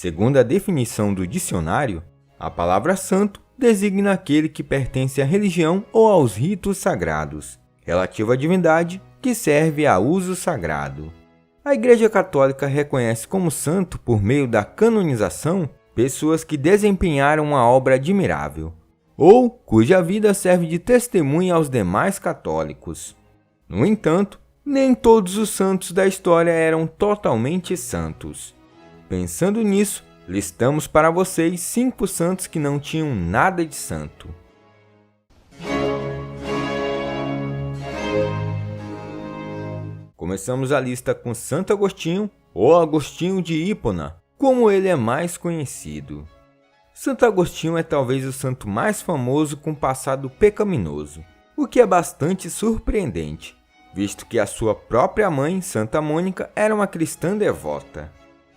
Segundo a definição do dicionário, a palavra santo designa aquele que pertence à religião ou aos ritos sagrados, relativo à divindade que serve a uso sagrado. A Igreja Católica reconhece como santo, por meio da canonização, pessoas que desempenharam uma obra admirável, ou cuja vida serve de testemunha aos demais católicos. No entanto, nem todos os santos da história eram totalmente santos. Pensando nisso, listamos para vocês 5 santos que não tinham nada de santo. Começamos a lista com Santo Agostinho, ou Agostinho de Hipona, como ele é mais conhecido. Santo Agostinho é talvez o santo mais famoso com passado pecaminoso, o que é bastante surpreendente, visto que a sua própria mãe, Santa Mônica, era uma cristã devota.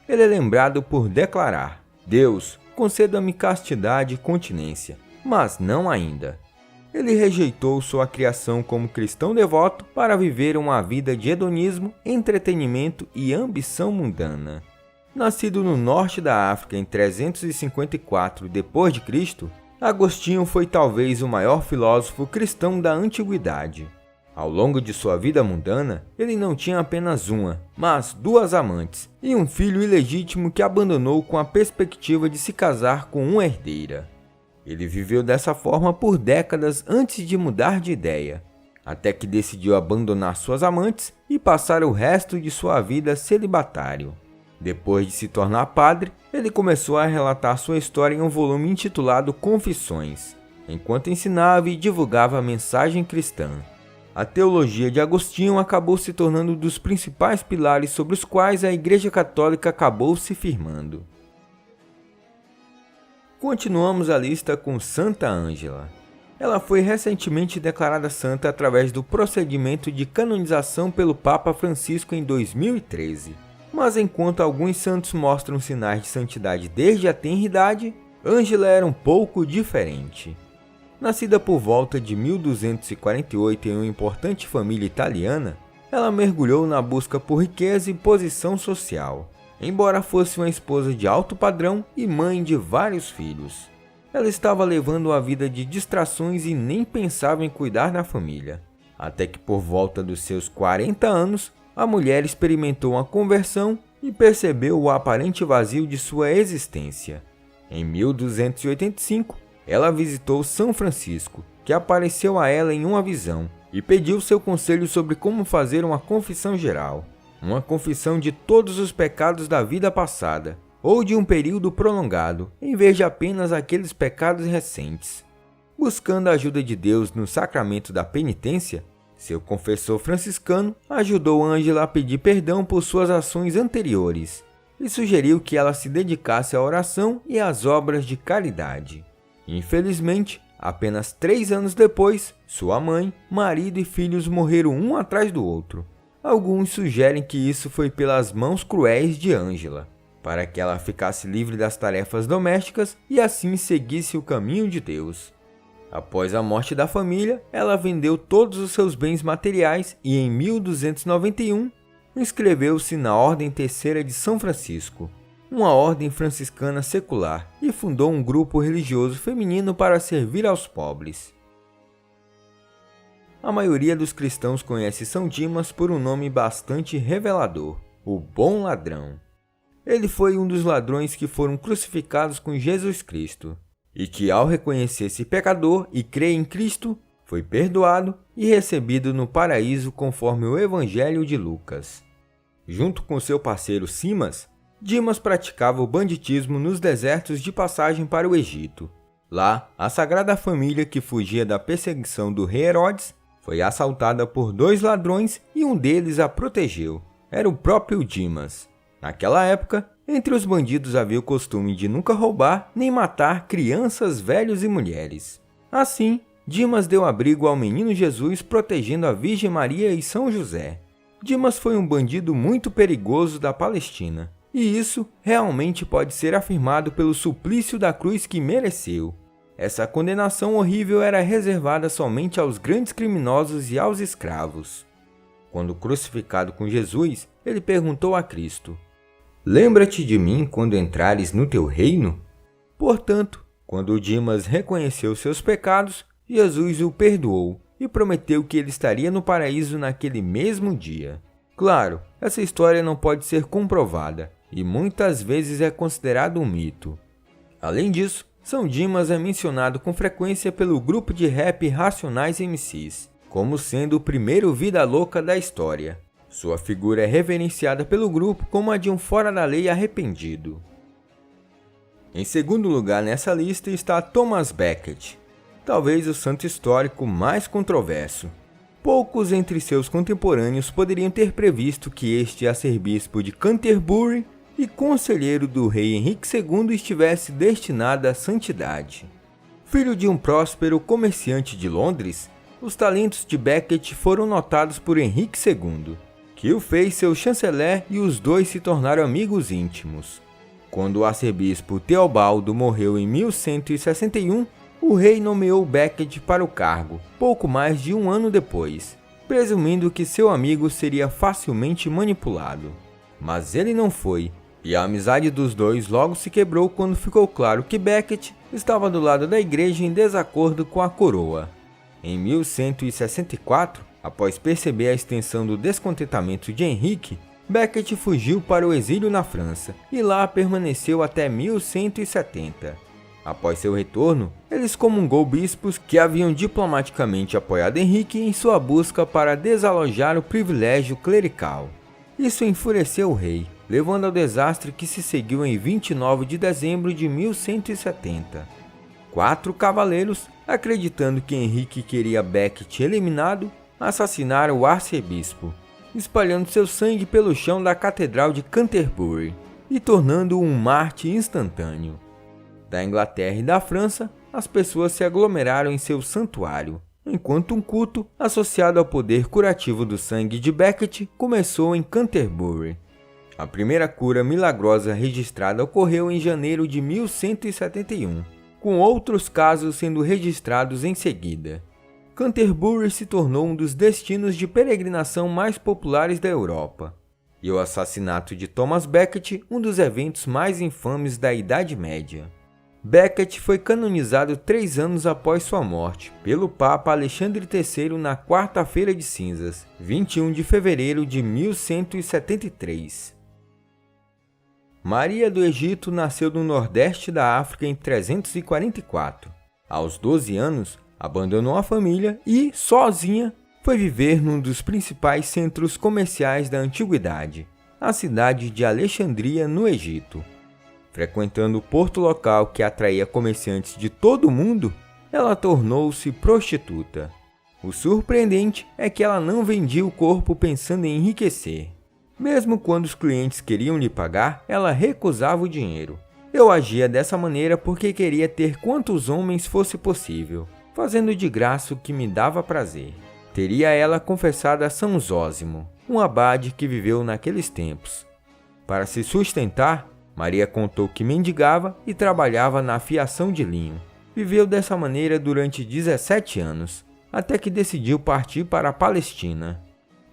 Ele é lembrado por declarar: Deus, conceda-me castidade e continência, mas não ainda. Ele rejeitou sua criação como cristão devoto para viver uma vida de hedonismo, entretenimento e ambição mundana. Nascido no norte da África em 354 d.C., Agostinho foi talvez o maior filósofo cristão da antiguidade. Ao longo de sua vida mundana, ele não tinha apenas uma, mas 2 amantes e um filho ilegítimo que abandonou com a perspectiva de se casar com uma herdeira. Ele viveu dessa forma por décadas antes de mudar de ideia, até que decidiu abandonar suas amantes e passar o resto de sua vida celibatário. Depois de se tornar padre, ele começou a relatar sua história em um volume intitulado Confissões, enquanto ensinava e divulgava a mensagem cristã. A teologia de Agostinho acabou se tornando um dos principais pilares sobre os quais a Igreja Católica acabou se firmando. Continuamos a lista com Santa Ângela. Ela foi recentemente declarada santa através do procedimento de canonização pelo Papa Francisco em 2013. Mas enquanto alguns santos mostram sinais de santidade desde a tenridade, Ângela era um pouco diferente. Nascida por volta de 1248 em uma importante família italiana, ela mergulhou na busca por riqueza e posição social. Embora fosse uma esposa de alto padrão e mãe de vários filhos, ela estava levando uma vida de distrações e nem pensava em cuidar da família. Até que por volta dos seus 40 anos, a mulher experimentou uma conversão e percebeu o aparente vazio de sua existência. Em 1285, ela visitou São Francisco, que apareceu a ela em uma visão, e pediu seu conselho sobre como fazer uma confissão geral. Uma confissão de todos os pecados da vida passada, ou de um período prolongado, em vez de apenas aqueles pecados recentes. Buscando a ajuda de Deus no sacramento da penitência, seu confessor franciscano ajudou Ângela a pedir perdão por suas ações anteriores e sugeriu que ela se dedicasse à oração e às obras de caridade. Infelizmente, apenas 3 anos depois, sua mãe, marido e filhos morreram um atrás do outro. Alguns sugerem que isso foi pelas mãos cruéis de Ângela, para que ela ficasse livre das tarefas domésticas e assim seguisse o caminho de Deus. Após a morte da família, ela vendeu todos os seus bens materiais e em 1291 inscreveu-se na Ordem Terceira de São Francisco, uma ordem franciscana secular, e fundou um grupo religioso feminino para servir aos pobres. A maioria dos cristãos conhece São Dimas por um nome bastante revelador: o Bom Ladrão. Ele foi um dos ladrões que foram crucificados com Jesus Cristo, e que ao reconhecer-se pecador e crer em Cristo, foi perdoado e recebido no paraíso conforme o Evangelho de Lucas. Junto com seu parceiro Simas, Dimas praticava o banditismo nos desertos de passagem para o Egito. Lá, a Sagrada Família, que fugia da perseguição do rei Herodes, foi assaltada por 2 ladrões e um deles a protegeu. Era o próprio Dimas. Naquela época, entre os bandidos havia o costume de nunca roubar nem matar crianças, velhos e mulheres. Assim, Dimas deu abrigo ao menino Jesus, protegendo a Virgem Maria e São José. Dimas foi um bandido muito perigoso da Palestina, e isso realmente pode ser afirmado pelo suplício da cruz que mereceu. Essa condenação horrível era reservada somente aos grandes criminosos e aos escravos. Quando crucificado com Jesus, ele perguntou a Cristo: Lembra-te de mim quando entrares no teu reino? Portanto, quando Dimas reconheceu seus pecados, Jesus o perdoou e prometeu que ele estaria no paraíso naquele mesmo dia. Claro, essa história não pode ser comprovada e muitas vezes é considerado um mito. Além disso, São Dimas é mencionado com frequência pelo grupo de rap Racionais MCs, como sendo o primeiro vida louca da história. Sua figura é reverenciada pelo grupo como a de um fora-da-lei arrependido. Em segundo lugar nessa lista está Thomas Becket, talvez o santo histórico mais controverso. Poucos entre seus contemporâneos poderiam ter previsto que este arcebispo de Canterbury e conselheiro do rei Henrique II estivesse destinado à santidade. Filho de um próspero comerciante de Londres, os talentos de Becket foram notados por Henrique II, que o fez seu chanceler e os dois se tornaram amigos íntimos. Quando o arcebispo Teobaldo morreu em 1161, o rei nomeou Becket para o cargo, pouco mais de um ano depois, presumindo que seu amigo seria facilmente manipulado. Mas ele não foi, e a amizade dos dois logo se quebrou quando ficou claro que Becket estava do lado da igreja em desacordo com a coroa. Em 1164, após perceber a extensão do descontentamento de Henrique, Becket fugiu para o exílio na França e lá permaneceu até 1170. Após seu retorno, ele excomungou bispos que haviam diplomaticamente apoiado Henrique em sua busca para desalojar o privilégio clerical. Isso enfureceu o rei, levando ao desastre que se seguiu em 29 de dezembro de 1170. 4 cavaleiros, acreditando que Henrique queria Becket eliminado, assassinaram o arcebispo, espalhando seu sangue pelo chão da Catedral de Canterbury e tornando-o um mártir instantâneo. Da Inglaterra e da França, as pessoas se aglomeraram em seu santuário, enquanto um culto associado ao poder curativo do sangue de Becket começou em Canterbury. A primeira cura milagrosa registrada ocorreu em janeiro de 1171, com outros casos sendo registrados em seguida. Canterbury se tornou um dos destinos de peregrinação mais populares da Europa, e o assassinato de Thomas Becket um dos eventos mais infames da Idade Média. Becket foi canonizado 3 anos após sua morte pelo Papa Alexandre III na quarta-feira de cinzas, 21 de fevereiro de 1173. Maria do Egito nasceu no nordeste da África em 344. Aos 12 anos, abandonou a família e, sozinha, foi viver num dos principais centros comerciais da antiguidade, a cidade de Alexandria, no Egito. Frequentando o porto local que atraía comerciantes de todo o mundo, ela tornou-se prostituta. O surpreendente é que ela não vendia o corpo pensando em enriquecer. Mesmo quando os clientes queriam lhe pagar, ela recusava o dinheiro. Eu agia dessa maneira porque queria ter quantos homens fosse possível, fazendo de graça o que me dava prazer. Teria ela confessado a São Zósimo, um abade que viveu naqueles tempos. Para se sustentar, Maria contou que mendigava e trabalhava na afiação de linho. Viveu dessa maneira durante 17 anos, até que decidiu partir para a Palestina.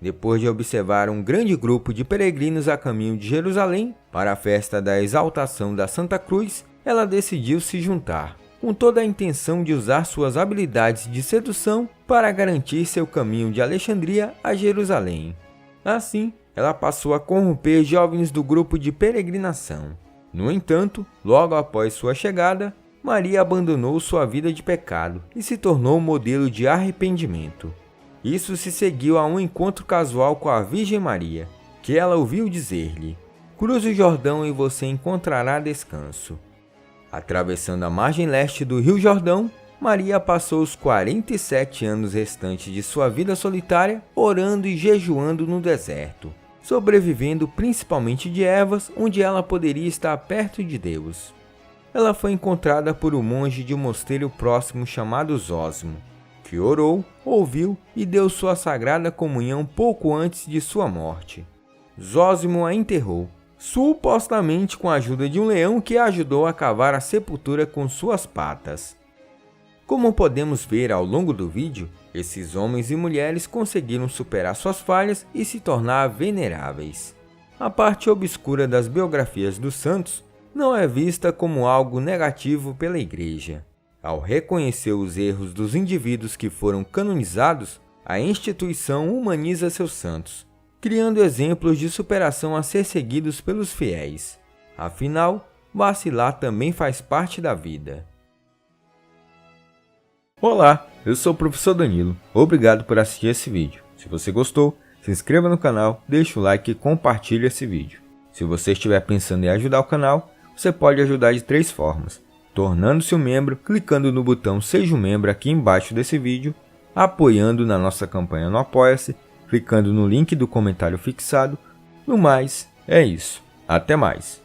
Depois de observar um grande grupo de peregrinos a caminho de Jerusalém para a festa da exaltação da Santa Cruz, ela decidiu se juntar, com toda a intenção de usar suas habilidades de sedução para garantir seu caminho de Alexandria a Jerusalém. Assim, ela passou a corromper jovens do grupo de peregrinação. No entanto, logo após sua chegada, Maria abandonou sua vida de pecado e se tornou um modelo de arrependimento. Isso se seguiu a um encontro casual com a Virgem Maria, que ela ouviu dizer-lhe: "Cruze o Jordão e você encontrará descanso." Atravessando a margem leste do Rio Jordão, Maria passou os 47 anos restantes de sua vida solitária orando e jejuando no deserto, sobrevivendo principalmente de ervas onde ela poderia estar perto de Deus. Ela foi encontrada por um monge de um mosteiro próximo chamado Zósimo, que orou, ouviu e deu sua sagrada comunhão pouco antes de sua morte. Zósimo a enterrou, supostamente com a ajuda de um leão que a ajudou a cavar a sepultura com suas patas. Como podemos ver ao longo do vídeo, esses homens e mulheres conseguiram superar suas falhas e se tornar veneráveis. A parte obscura das biografias dos santos não é vista como algo negativo pela Igreja. Ao reconhecer os erros dos indivíduos que foram canonizados, a instituição humaniza seus santos, criando exemplos de superação a ser seguidos pelos fiéis. Afinal, vacilar também faz parte da vida. Olá, eu sou o professor Danilo. Obrigado por assistir esse vídeo. Se você gostou, se inscreva no canal, deixe o like e compartilhe esse vídeo. Se você estiver pensando em ajudar o canal, você pode ajudar de 3 formas: tornando-se um membro, clicando no botão Seja um Membro aqui embaixo desse vídeo, apoiando na nossa campanha no Apoia-se, clicando no link do comentário fixado. No mais, é isso. Até mais!